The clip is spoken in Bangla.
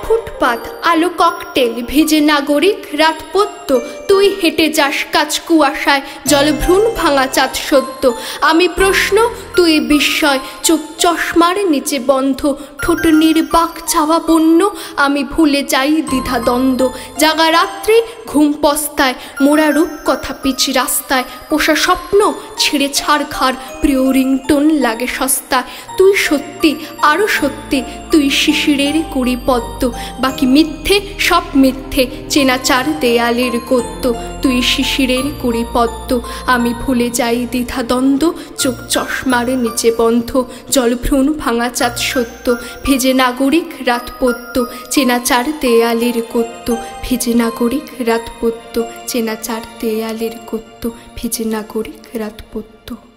ফুটপাত, আলো ককটেল, ভিজে নাগরিক, রাত পত্য, তুই হেঁটে যাস কাজ কুয়াশায়, জলভ্রূণ ভাঙা চাঁদ সত্য। আমি প্রশ্ন, তুই বিস্ময়, চোখ চশমার নিচে বন্ধ, ঠোঁট নির্বাক চাওয়া পণ্য। আমি ভুলে যাই দ্বিধা দ্বন্দ্ব, জাগা রাত্রি ঘুম পস্তায়, মোরা রূপ কথা পিচ রাস্তায়, পোষা স্বপ্ন ছিঁড়ে ছাড়খাড়, প্রিয় রিংটোন লাগে সস্তায়। তুই সত্যি আরও সত্যি, তুই শিশিরের কুড়ি পদ্ম, বাকি মিথ্যে সব মিথ্যে, চেনা চার দেয়ালের গদ্য। তুই শিশিরের কুড়ি পদ্ম, আমি ভুলে যাই দ্বিধা দ্বন্দ্ব, চোখ চশমার নিচে বন্ধ, জলভ্রূণ ভাঙা চাঁদ সত্য। ভেজে নাগরিক রাত পদ্য, চেনা চার দেয়ালের গদ্য। ভেজে নাগরিক রাত পদ্য, চেনা চার দেয়ালের গদ্য। ভেজে নাগরিক রাত পদ্য।